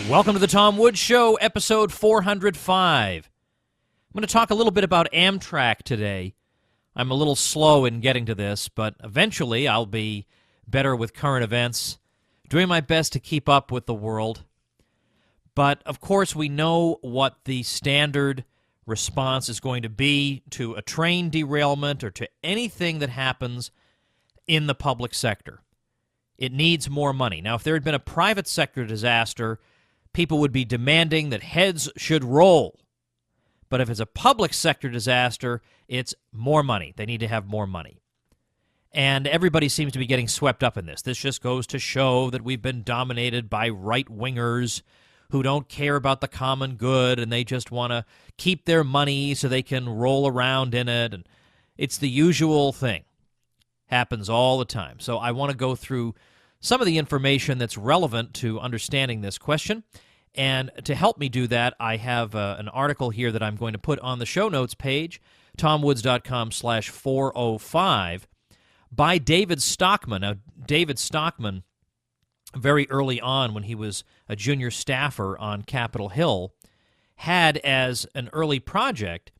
Welcome to the Tom Woods Show, episode 405. I'm going to talk a little bit about Amtrak today. I'm a little slow in getting to this, but eventually I'll be better with current events, doing my best to keep up with the world. But, of course, we know what the standard response is going to be to a train derailment or to anything that happens in the public sector. It needs more money. Now, if there had been a private sector disaster, people would be demanding that heads should roll. But if it's a public sector disaster, it's more money. They need to have more money. And everybody seems to be getting swept up in this. This just goes to show that we've been dominated by right-wingers who don't care about the common good, and they just want to keep their money so they can roll around in it. And it's the usual thing. Happens all the time. So I want to go through some of the information that's relevant to understanding this question. And to help me do that, I have an article here that I'm going to put on the show notes page, tomwoods.com/405, by David Stockman. Now, David Stockman, very early on when he was a junior staffer on Capitol Hill, had as an early project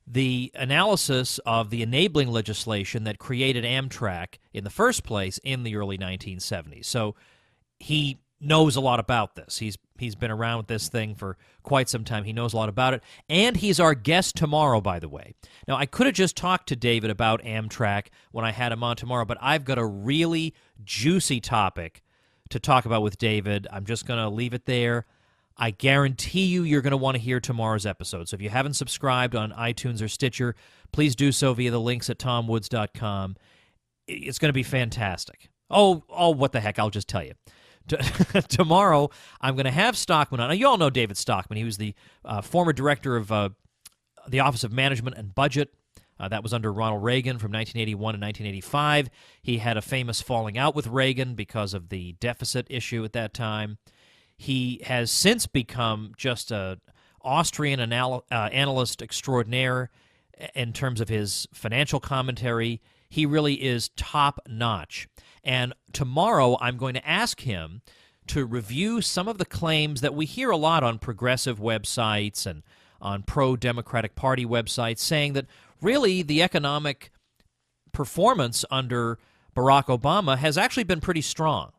the analysis of the enabling legislation that created Amtrak in the first place in the early 1970s. So he knows a lot about this. He's been around with this thing for quite some time. He knows a lot about it. And he's our guest tomorrow, by the way. Now, I could have just talked to David about Amtrak when I had him on tomorrow, but I've got a really juicy topic to talk about with David. I'm just going to leave it there. I guarantee you're going to want to hear tomorrow's episode. So if you haven't subscribed on iTunes or Stitcher, please do so via the links at tomwoods.com. It's going to be fantastic. Oh, what the heck, I'll just tell you. Tomorrow, I'm going to have Stockman on. Now, you all know David Stockman. He was the former director of the Office of Management and Budget. That was under Ronald Reagan from 1981 to 1985. He had a famous falling out with Reagan because of the deficit issue at that time. He has since become just an Austrian analyst extraordinaire in terms of his financial commentary. He really is top-notch. And tomorrow I'm going to ask him to review some of the claims that we hear a lot on progressive websites and on pro-Democratic Party websites, saying that really the economic performance under Barack Obama has actually been pretty strong,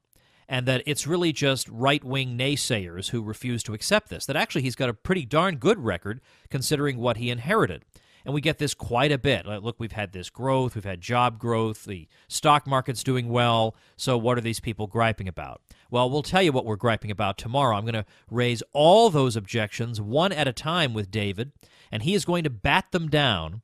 and that it's really just right-wing naysayers who refuse to accept this, that actually he's got a pretty darn good record considering what he inherited. And we get this quite a bit. Look, we've had this growth, we've had job growth, the stock market's doing well, so what are these people griping about? Well, we'll tell you what we're griping about tomorrow. I'm going to raise all those objections one at a time with David, and he is going to bat them down,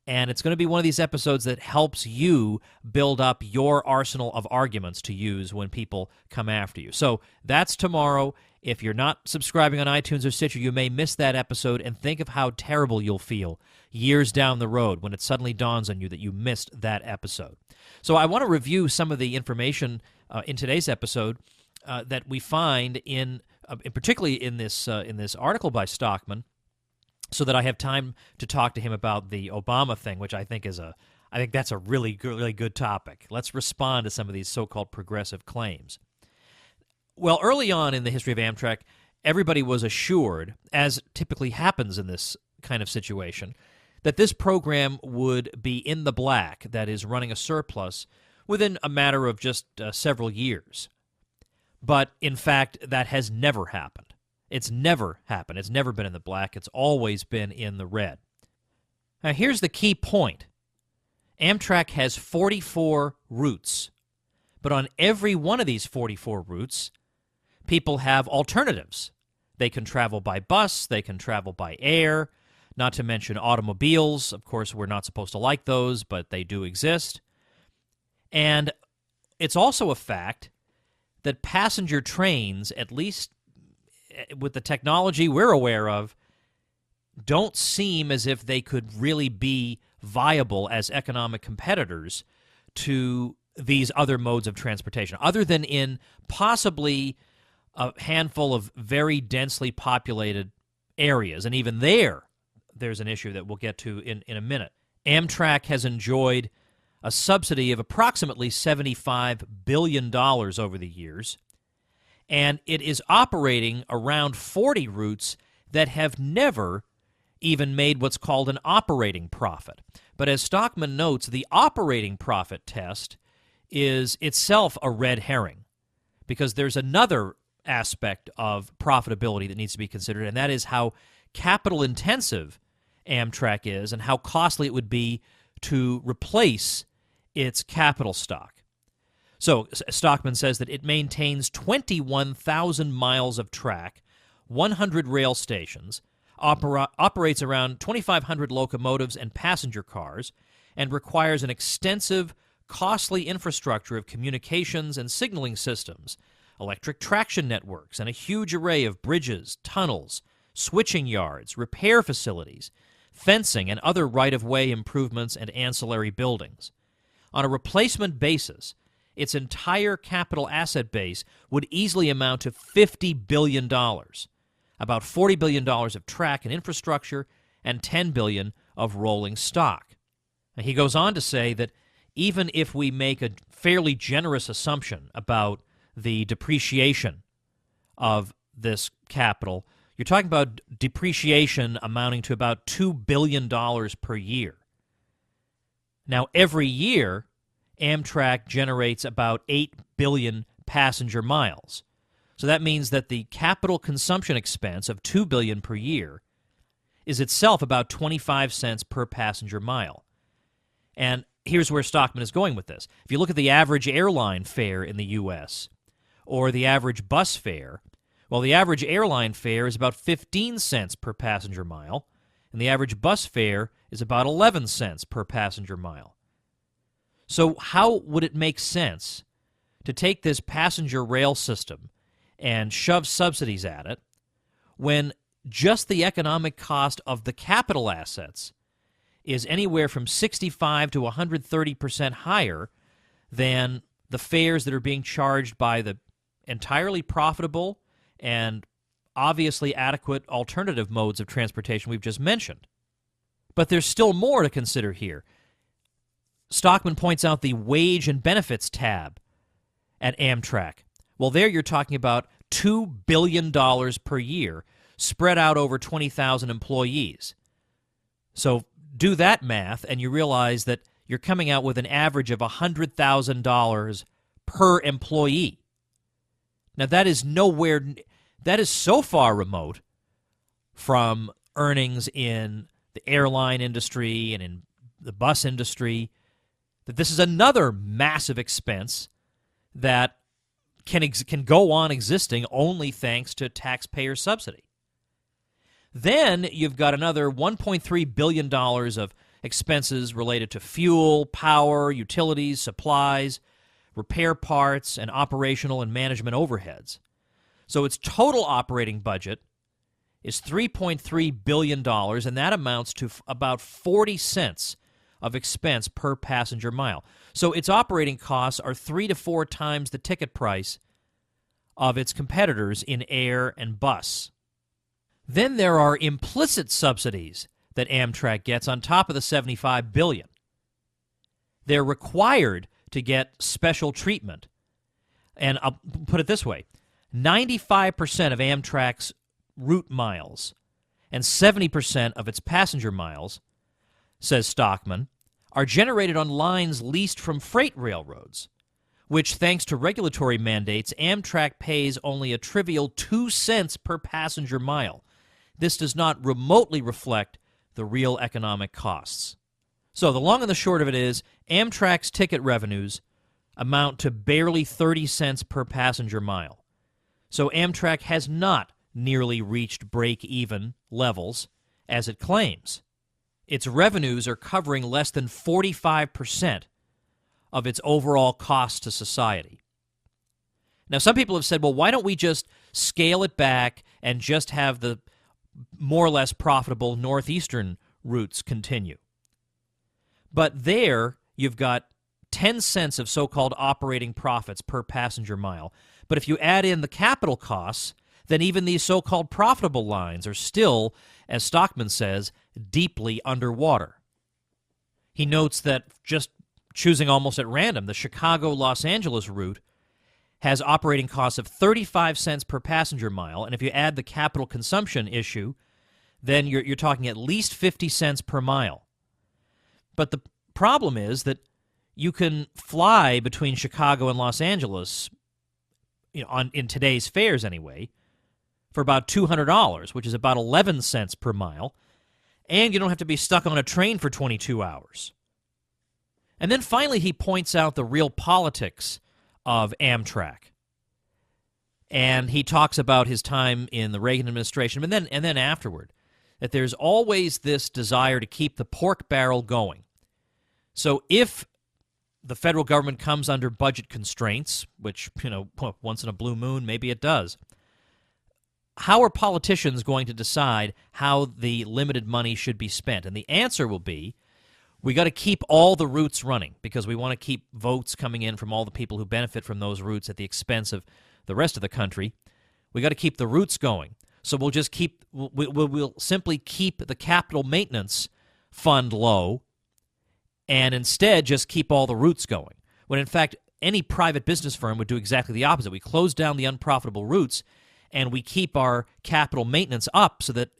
and it's going to be one of these episodes that helps you build up your arsenal of arguments to use when people come after you. So that's tomorrow. If you're not subscribing on iTunes or Stitcher, you may miss that episode, and think of how terrible you'll feel years down the road when it suddenly dawns on you that you missed that episode. So I want to review some of the information in today's episode that we find particularly in this article by Stockman, so that I have time to talk to him about the Obama thing, which I think that's a really good topic. Let's respond to some of these so-called progressive claims. Well, early on in the history of Amtrak, everybody was assured, as typically happens in this kind of situation, that this program would be in the black, that is, running a surplus, within a matter of just several years. But, in fact, that has never happened. It's never happened. It's never been in the black. It's always been in the red. Now, here's the key point. Amtrak has 44 routes, but on every one of these 44 routes, people have alternatives. They can travel by bus, they can travel by air, not to mention automobiles. Of course, we're not supposed to like those, but they do exist. And it's also a fact that passenger trains, at least with the technology we're aware of, don't seem as if they could really be viable as economic competitors to these other modes of transportation, other than in possibly a handful of very densely populated areas. And even there's an issue that we'll get to in a minute. Amtrak has enjoyed a subsidy of approximately $75 billion over the years, and it is operating around 40 routes that have never even made what's called an operating profit. But as Stockman notes, the operating profit test is itself a red herring, because there's another aspect of profitability that needs to be considered, and that is how capital-intensive Amtrak is and how costly it would be to replace its capital stock. So Stockman says that it maintains 21,000 miles of track, 100 rail stations, operates around 2,500 locomotives and passenger cars, and requires an extensive, costly infrastructure of communications and signaling systems, electric traction networks, and a huge array of bridges, tunnels, switching yards, repair facilities, fencing, and other right-of-way improvements and ancillary buildings. On a replacement basis, its entire capital asset base would easily amount to $50 billion, about $40 billion of track and infrastructure, and $10 billion of rolling stock. And he goes on to say that even if we make a fairly generous assumption about the depreciation of this capital, you're talking about depreciation amounting to about $2 billion per year. Now, every year, Amtrak generates about 8 billion passenger miles. So that means that the capital consumption expense of $2 billion per year is itself about 25 cents per passenger mile. And here's where Stockman is going with this. If you look at the average airline fare in the U.S. or the average bus fare, well, the average airline fare is about 15 cents per passenger mile, and the average bus fare is about 11 cents per passenger mile. So how would it make sense to take this passenger rail system and shove subsidies at it when just the economic cost of the capital assets is anywhere from 65 to 130% higher than the fares that are being charged by the entirely profitable and obviously adequate alternative modes of transportation we've just mentioned? But there's still more to consider here. Stockman points out the wage and benefits tab at Amtrak. Well, there you're talking about $2 billion per year spread out over 20,000 employees. So do that math, and you realize that you're coming out with an average of $100,000 per employee. Now, that is so far remote from earnings in the airline industry and in the bus industry that this is another massive expense that can go on existing only thanks to taxpayer subsidy. Then you've got another $1.3 billion of expenses related to fuel, power, utilities, supplies, repair parts, and operational and management overheads. So its total operating budget is $3.3 billion, and that amounts to about 40 cents of expense per passenger mile. So its operating costs are 3 to 4 times the ticket price of its competitors in air and bus. Then there are implicit subsidies that Amtrak gets on top of the $75 billion. They're required to get special treatment. And I'll put it this way, 95% of Amtrak's route miles and 70% of its passenger miles, says Stockman, are generated on lines leased from freight railroads, which, thanks to regulatory mandates, Amtrak pays only a trivial 2 cents per passenger mile. This does not remotely reflect the real economic costs. So the long and the short of it is, Amtrak's ticket revenues amount to barely 30 cents per passenger mile. So Amtrak has not nearly reached break-even levels, as it claims. Its revenues are covering less than 45% of its overall cost to society. Now, some people have said, well, why don't we just scale it back and just have the more or less profitable northeastern routes continue? But there, you've got 10 cents of so-called operating profits per passenger mile. But if you add in the capital costs, then even these so-called profitable lines are still, as Stockman says, deeply underwater. He notes that, just choosing almost at random, the Chicago-Los Angeles route has operating costs of 35 cents per passenger mile, and if you add the capital consumption issue, then you're talking at least 50 cents per mile. But the problem is that you can fly between Chicago and Los Angeles, in today's fares anyway, for about $200, which is about 11 cents per mile, and you don't have to be stuck on a train for 22 hours. And then finally he points out the real politics of Amtrak. And he talks about his time in the Reagan administration, and then afterward, that there's always this desire to keep the pork barrel going. So if the federal government comes under budget constraints, which, once in a blue moon, maybe it does, how are politicians going to decide how the limited money should be spent? And the answer will be, we got to keep all the routes running because we want to keep votes coming in from all the people who benefit from those routes at the expense of the rest of the country. We got to keep the routes going. So we'll simply keep the capital maintenance fund low and instead just keep all the routes going. When in fact, any private business firm would do exactly the opposite. We close down the unprofitable routes and we keep our capital maintenance up so that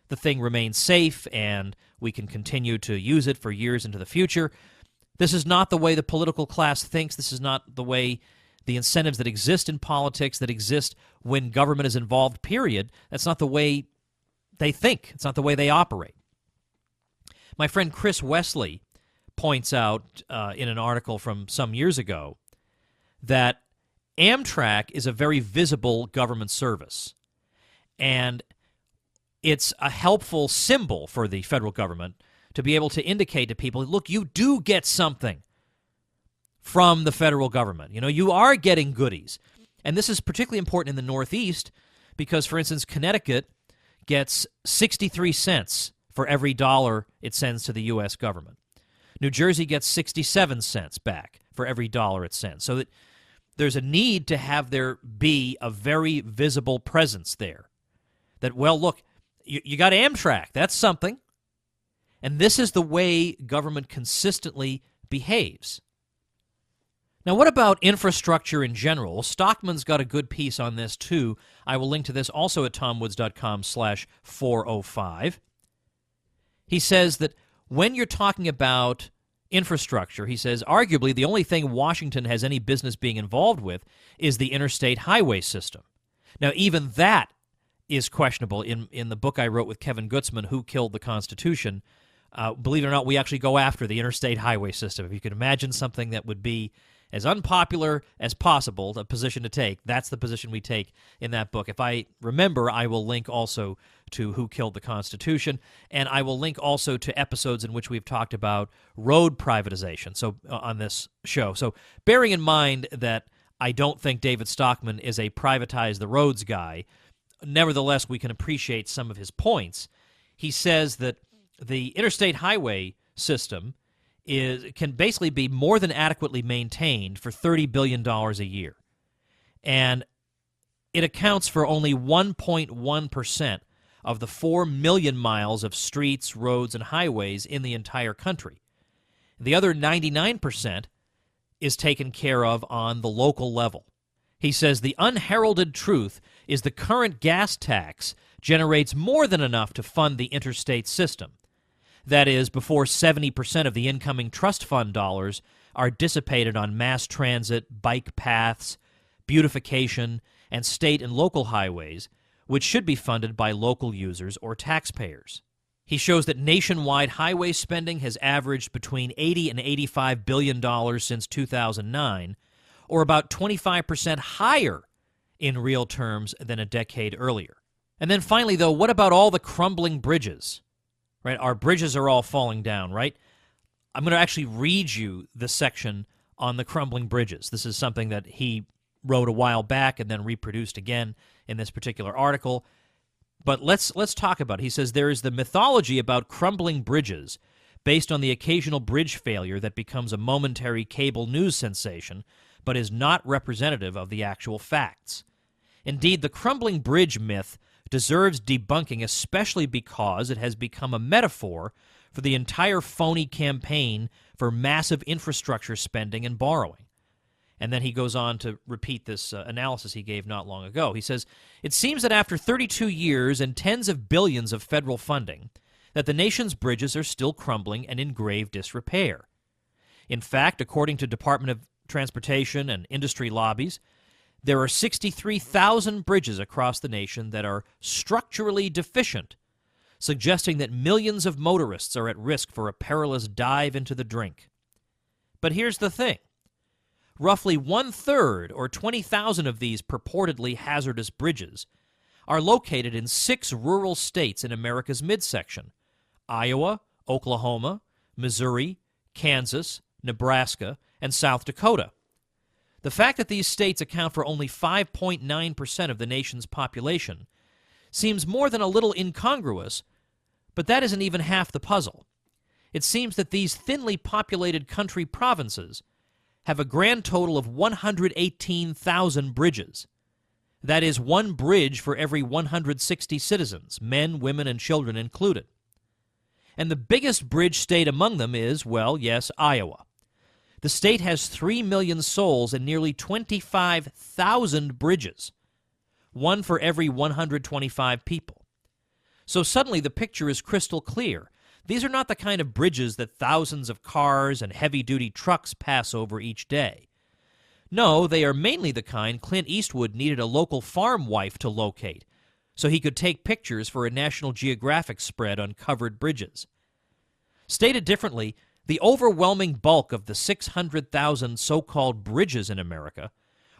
the thing remains safe and we can continue to use it for years into the future. This is not the way the political class thinks. This is not the way the incentives that exist in politics, that exist when government is involved, period. That's not the way they think. It's not the way they operate. My friend Chris Wesley points out in an article from some years ago that Amtrak is a very visible government service, and it's a helpful symbol for the federal government to be able to indicate to people, look, you do get something from the federal government. You are getting goodies. And this is particularly important in the Northeast because, for instance, Connecticut gets 63 cents for every dollar it sends to the U.S. government. New Jersey gets 67 cents back for every dollar it sends. So that there's a need to have there be a very visible presence there. That, well, look, you got Amtrak. That's something. And this is the way government consistently behaves. Now, what about infrastructure in general? Well, Stockman's got a good piece on this, too. I will link to this also at tomwoods.com/405. He says that when you're talking about infrastructure, he says, arguably the only thing Washington has any business being involved with is the interstate highway system. Now, even that is questionable. In the book I wrote with Kevin Gutzman, Who Killed the Constitution, believe it or not, we actually go after the interstate highway system. If you can imagine something that would be as unpopular as possible, a position to take, that's the position we take in that book. If I remember, I will link also to Who Killed the Constitution, and I will link also to episodes in which we've talked about road privatization on this show. So bearing in mind that I don't think David Stockman is a privatize the roads guy, nevertheless, we can appreciate some of his points. He says that the interstate highway system can basically be more than adequately maintained for $30 billion a year. And it accounts for only 1.1% of the 4 million miles of streets, roads, and highways in the entire country. The other 99% is taken care of on the local level. He says the unheralded truth is the current gas tax generates more than enough to fund the interstate system. That is, before 70% of the incoming trust fund dollars are dissipated on mass transit, bike paths, beautification, and state and local highways, which should be funded by local users or taxpayers. He shows that nationwide highway spending has averaged between $80 and $85 billion since 2009, or about 25% higher in real terms than a decade earlier. And then finally, though, what about all the crumbling bridges? Right? Our bridges are all falling down, right? I'm going to actually read you the section on the crumbling bridges. This is something that he wrote a while back and then reproduced again in this particular article. But let's talk about it. He says there is the mythology about crumbling bridges based on the occasional bridge failure that becomes a momentary cable news sensation, but is not representative of the actual facts. Indeed, the crumbling bridge myth deserves debunking, especially because it has become a metaphor for the entire phony campaign for massive infrastructure spending and borrowing. And then he goes on to repeat this analysis he gave not long ago. He says, it seems that after 32 years and tens of billions of federal funding, that the nation's bridges are still crumbling and in grave disrepair. In fact, according to Department of Transportation and industry lobbies, there are 63,000 bridges across the nation that are structurally deficient, suggesting that millions of motorists are at risk for a perilous dive into the drink. But here's the thing. Roughly one-third, or 20,000 of these purportedly hazardous bridges, are located in 6 rural states in America's midsection: Iowa, Oklahoma, Missouri, Kansas, Nebraska, and South Dakota. The fact that these states account for only 5.9% of the nation's population seems more than a little incongruous, but that isn't even half the puzzle. It seems that these thinly populated country provinces have a grand total of 118,000 bridges. That is one bridge for every 160 citizens, men, women, and children included. And the biggest bridge state among them is, well, yes, Iowa. The state has 3 million souls and nearly 25,000 bridges, one for every 125 people. So suddenly the picture is crystal clear. These are not the kind of bridges that thousands of cars and heavy-duty trucks pass over each day. No, they are mainly the kind Clint Eastwood needed a local farm wife to locate, so he could take pictures for a National Geographic spread on covered bridges. Stated differently, the overwhelming bulk of the 600,000 so-called bridges in America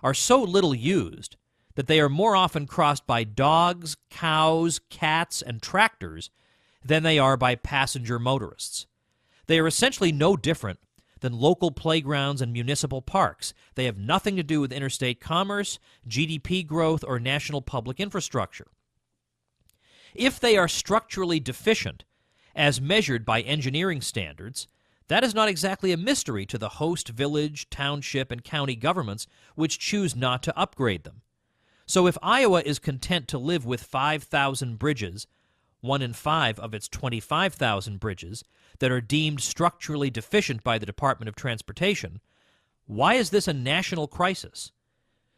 are so little used that they are more often crossed by dogs, cows, cats, and tractors than they are by passenger motorists. They are essentially no different than local playgrounds and municipal parks. They have nothing to do with interstate commerce, GDP growth, or national public infrastructure. If they are structurally deficient, as measured by engineering standards, that is not exactly a mystery to the host village, township, and county governments which choose not to upgrade them. So if Iowa is content to live with 5,000 bridges, 1 in 5 of its 25,000 bridges, that are deemed structurally deficient by the Department of Transportation, why is this a national crisis?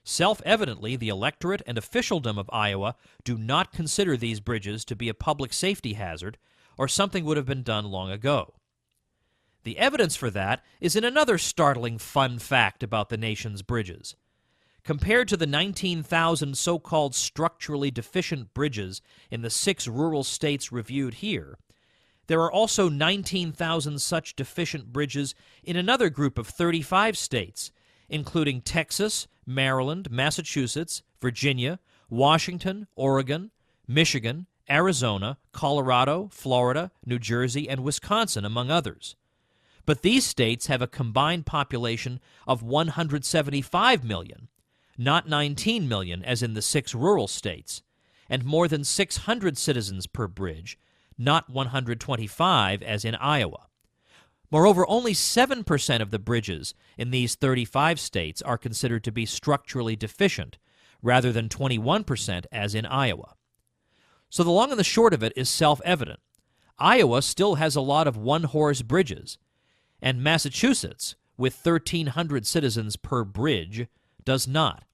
Self-evidently, the electorate and officialdom of Iowa do not consider these bridges to be a public safety hazard, or something would have been done long ago. The evidence for that is in another startling fun fact about the nation's bridges. Compared to the 19,000 so-called structurally deficient bridges in the 6 rural states reviewed here, there are also 19,000 such deficient bridges in another group of 35 states, including Texas, Maryland, Massachusetts, Virginia, Washington, Oregon, Michigan, Arizona, Colorado, Florida, New Jersey, and Wisconsin, among others. But these states have a combined population of 175 million, not 19 million as in the 6 rural states, and more than 600 citizens per bridge, not 125 as in Iowa. Moreover, only 7% of the bridges in these 35 states are considered to be structurally deficient, rather than 21% as in Iowa. So the long and the short of it is self-evident. Iowa still has a lot of one-horse bridges, and Massachusetts, with 1,300 citizens per bridge, does not.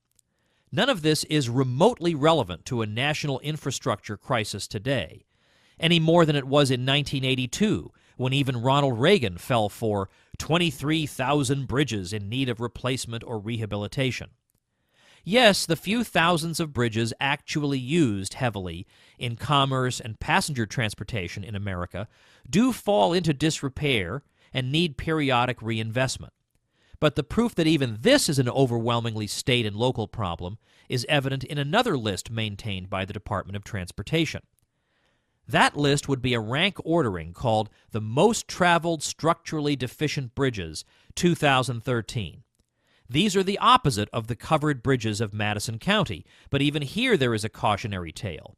None of this is remotely relevant to a national infrastructure crisis today, any more than it was in 1982, when even Ronald Reagan fell for 23,000 bridges in need of replacement or rehabilitation. Yes, the few thousands of bridges actually used heavily in commerce and passenger transportation in America do fall into disrepair and need periodic reinvestment. But the proof that even this is an overwhelmingly state and local problem is evident in another list maintained by the Department of Transportation. That list would be a rank ordering called the Most Traveled Structurally Deficient Bridges, 2013. These are the opposite of the covered bridges of Madison County, but even here there is a cautionary tale.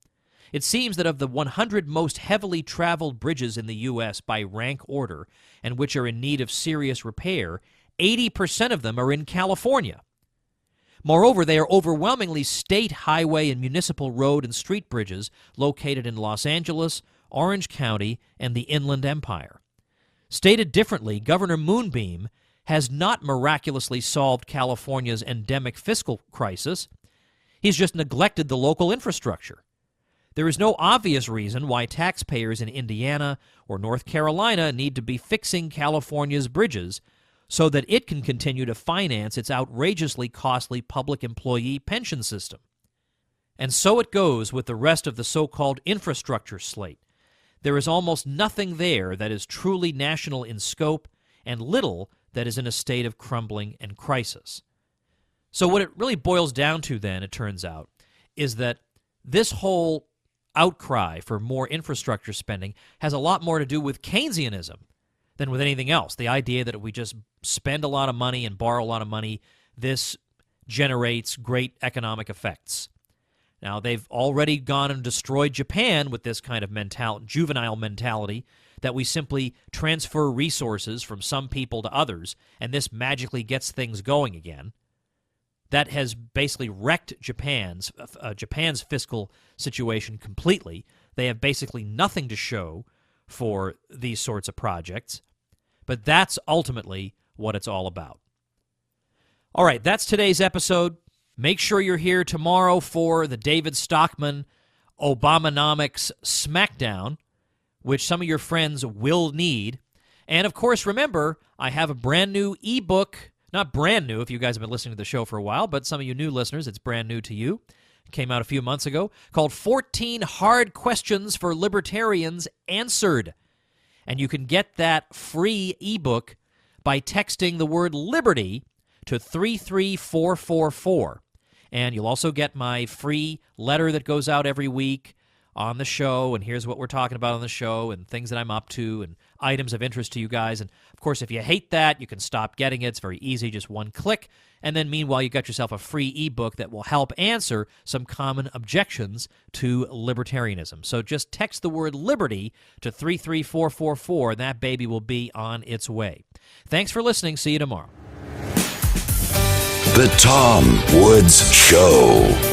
It seems that of the 100 most heavily traveled bridges in the U.S. by rank order, and which are in need of serious repair, 80% of them are in California. Moreover, they are overwhelmingly state highway and municipal road and street bridges located in Los Angeles, Orange County, and the Inland Empire. Stated differently, Governor Moonbeam has not miraculously solved California's endemic fiscal crisis. He's just neglected the local infrastructure. There is no obvious reason why taxpayers in Indiana or North Carolina need to be fixing California's bridges so that it can continue to finance its outrageously costly public employee pension system. And so it goes with the rest of the so-called infrastructure slate. There is almost nothing there that is truly national in scope, and little that is in a state of crumbling and crisis. So what it really boils down to then, it turns out, is that this whole outcry for more infrastructure spending has a lot more to do with Keynesianism than with anything else. The idea that if we just spend a lot of money and borrow a lot of money, this generates great economic effects. Now, they've already gone and destroyed Japan with this kind of juvenile mentality that we simply transfer resources from some people to others, and this magically gets things going again. That has basically wrecked Japan's fiscal situation completely. They have basically nothing to show for these sorts of projects, but that's ultimately what it's all about. All right, that's today's episode. Make sure you're here tomorrow for the David Stockman Obamanomics Smackdown, which some of your friends will need. And, of course, remember, I have a brand new ebook. Not brand new if you guys have been listening to the show for a while, but some of you new listeners, it's brand new to you. It came out a few months ago, called 14 Hard Questions for Libertarians Answered. And you can get that free ebook by texting the word liberty to 33444. And you'll also get my free letter that goes out every week on the show, and here's what we're talking about on the show, and things that I'm up to, and items of interest to you guys. And, of course, if you hate that, you can stop getting it. It's very easy, just one click. And then, meanwhile, you got yourself a free ebook that will help answer some common objections to libertarianism. So just text the word liberty to 33444, and that baby will be on its way. Thanks for listening. See you tomorrow. The Tom Woods Show.